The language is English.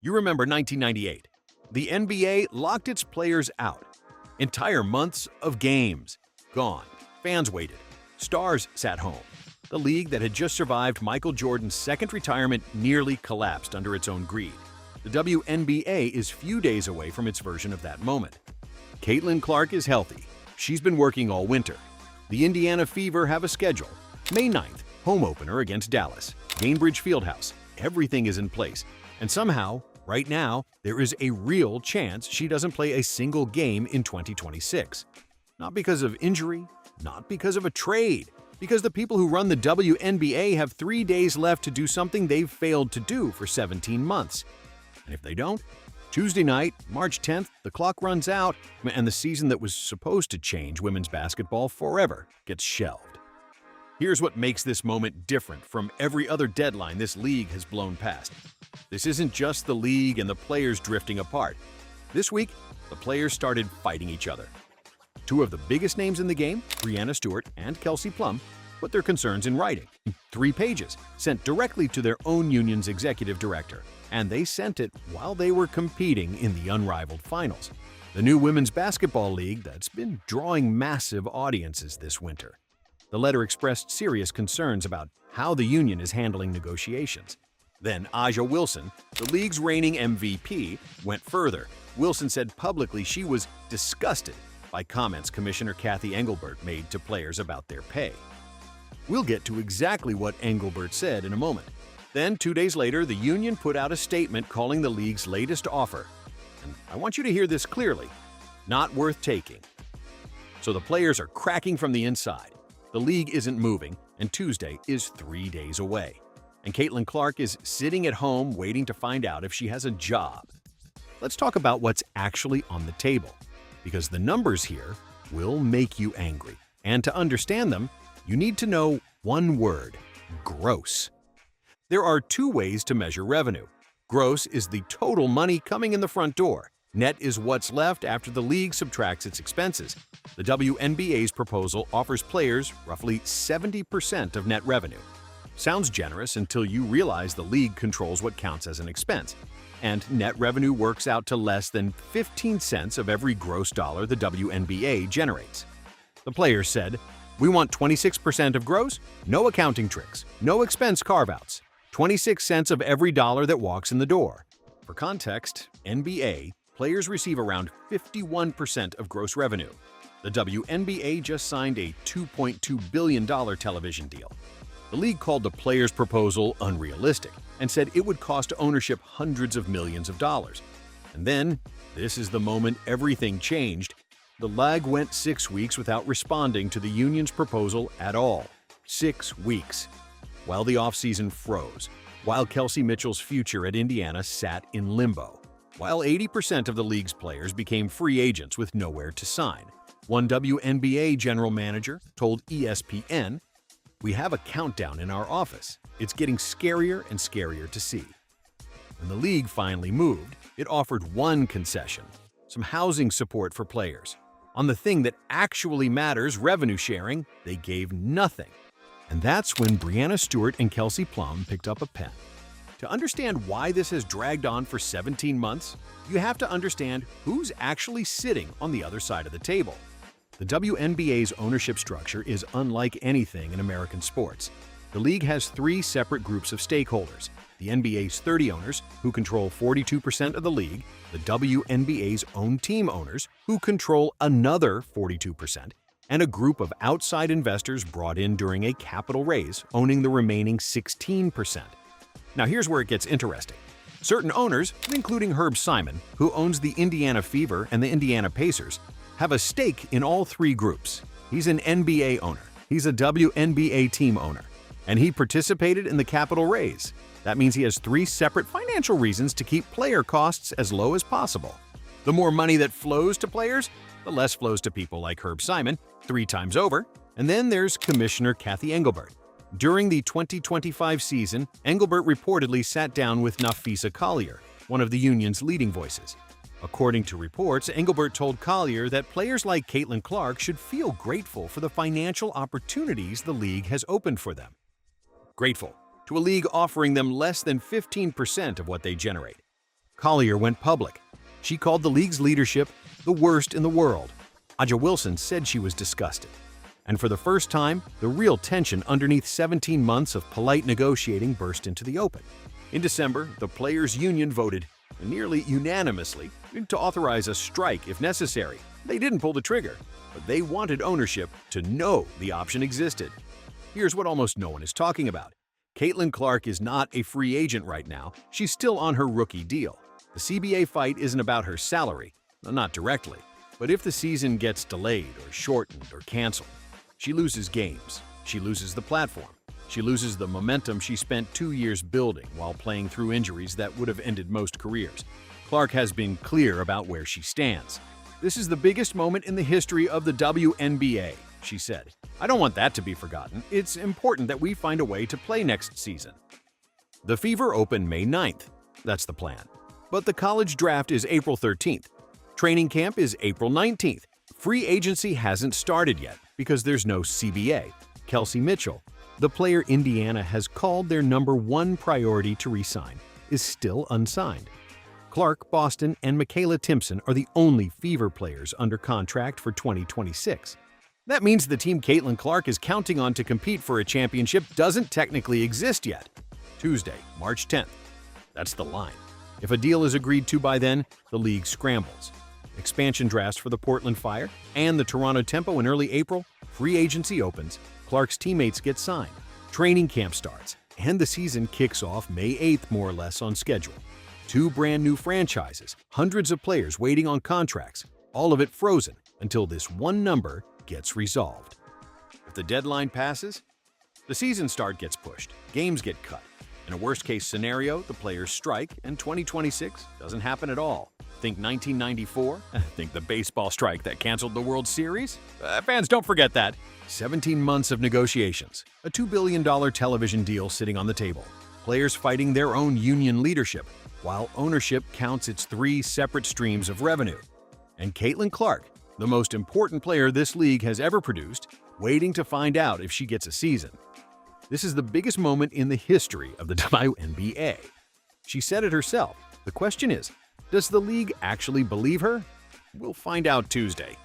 You remember 1998. The NBA locked its players out. Entire months of games gone. Fans waited. Stars sat home. The league that had just survived Michael Jordan's second retirement nearly collapsed under its own greed. The WNBA is few days away from its version of that moment. Caitlin Clark is healthy. She's been working all winter. The Indiana Fever have a schedule. May 9th, home opener against Dallas. Gainbridge Fieldhouse. Everything is in place. And somehow, right now, there is a real chance she doesn't play a single game in 2026. Not because of injury, not because of a trade, because the people who run the WNBA have 3 days left to do something they've failed to do for 17 months. And if they don't, Tuesday night, March 10th, the clock runs out, and the season that was supposed to change women's basketball forever gets shelved. Here's what makes this moment different from every other deadline this league has blown past. This isn't just the league and the players drifting apart. This week, the players started fighting each other. Two of the biggest names in the game, Breanna Stewart and Kelsey Plum, put their concerns in writing. 3 pages, sent directly to their own union's executive director, and they sent it while they were competing in the Unrivaled finals, the new women's basketball league that's been drawing massive audiences this winter. The letter expressed serious concerns about how the union is handling negotiations. Then A'ja Wilson, the league's reigning MVP, went further. Wilson said publicly she was disgusted by comments Commissioner Engelbert made to players about their pay. We'll get to exactly what Engelbert said in a moment. Then, 2 days later, the union put out a statement calling the league's latest offer. And I want you to hear this clearly. Not worth taking. So the players are cracking from the inside. The league isn't moving, and Tuesday is 3 days away. And Caitlin Clark is sitting at home waiting to find out if she has a job. Let's talk about what's actually on the table, because the numbers here will make you angry. And to understand them, you need to know one word: gross. There are 2 ways to measure revenue. Gross is the total money coming in the front door. Net is what's left after the league subtracts its expenses. The WNBA's proposal offers players roughly 70% of net revenue. Sounds generous until you realize the league controls what counts as an expense, and net revenue works out to less than 15 cents of every gross dollar the WNBA generates. The players said, "We want 26% of gross, no accounting tricks, no expense carve-outs, 26 cents of every dollar that walks in the door." For context, NBA players receive around 51% of gross revenue. The WNBA just signed a $2.2 billion television deal. The league called the players' proposal unrealistic and said it would cost ownership hundreds of millions of dollars. And then, this is the moment everything changed. The league went 6 weeks without responding to the union's proposal at all. 6 weeks. While the offseason froze. While Kelsey Mitchell's future at Indiana sat in limbo. While 80% of the league's players became free agents with nowhere to sign. One WNBA general manager told ESPN, "We have a countdown in our office. It's getting scarier and scarier to see." When the league finally moved, it offered one concession: some housing support for players. On the thing that actually matters, revenue sharing, they gave nothing. And that's when Breanna Stewart and Kelsey Plum picked up a pen. To understand why this has dragged on for 17 months, you have to understand who's actually sitting on the other side of the table. The WNBA's ownership structure is unlike anything in American sports. The league has 3 separate groups of stakeholders: the NBA's 30 owners, who control 42% of the league, the WNBA's own team owners, who control another 42%, and a group of outside investors brought in during a capital raise, owning the remaining 16%. Now here's where it gets interesting. Certain owners, including Herb Simon, who owns the Indiana Fever and the Indiana Pacers, have a stake in all 3 groups. He's an NBA owner, he's a WNBA team owner, and he participated in the capital raise. That means he has 3 separate financial reasons to keep player costs as low as possible. The more money that flows to players, the less flows to people like Herb Simon, 3 times over. And then there's Commissioner Engelbert. During the 2025 season, Engelbert reportedly sat down with Nafisa Collier, one of the union's leading voices. According to reports, Engelbert told Collier that players like Caitlin Clark should feel grateful for the financial opportunities the league has opened for them. Grateful to a league offering them less than 15% of what they generate. Collier went public. She called the league's leadership the worst in the world. Aja Wilson said she was disgusted. And for the first time, the real tension underneath 17 months of polite negotiating burst into the open. In December, the players' union voted, nearly unanimously, to authorize a strike if necessary. They didn't pull the trigger, but they wanted ownership to know the option existed. Here's what almost no one is talking about. Caitlin Clark is not a free agent right now. She's still on her rookie deal. The CBA fight isn't about her salary, not directly. But if the season gets delayed or shortened or canceled, she loses games. She loses the platform. She loses the momentum she spent 2 years building while playing through injuries that would have ended most careers. Clark has been clear about where she stands. "This is the biggest moment in the history of the WNBA," she said. "I don't want that to be forgotten. It's important that we find a way to play next season." The Fever open May 9th. That's the plan. But the college draft is April 13th. Training camp is April 19th. Free agency hasn't started yet because there's no CBA. Kelsey Mitchell, the player Indiana has called their #1 priority to re-sign, is still unsigned. Clark, Boston, and Michaela Timpson are the only Fever players under contract for 2026. That means the team Caitlin Clark is counting on to compete for a championship doesn't technically exist yet. Tuesday, March 10th. That's the line. If a deal is agreed to by then, the league scrambles. Expansion drafts for the Portland Fire and the Toronto Tempo in early April, free agency opens, Clark's teammates get signed, training camp starts, and the season kicks off May 8th more or less on schedule. 2 brand new franchises, hundreds of players waiting on contracts, all of it frozen until this one number gets resolved. If the deadline passes, the season start gets pushed, games get cut. In a worst-case scenario, the players strike and 2026 doesn't happen at all. Think 1994? Think the baseball strike that canceled the World Series? Fans, don't forget that. 17 months of negotiations, a $2 billion television deal sitting on the table, players fighting their own union leadership, while ownership counts its 3 separate streams of revenue. And Caitlin Clark, the most important player this league has ever produced, waiting to find out if she gets a season. This is the biggest moment in the history of the WNBA. She said it herself. The question is, does the league actually believe her? We'll find out Tuesday.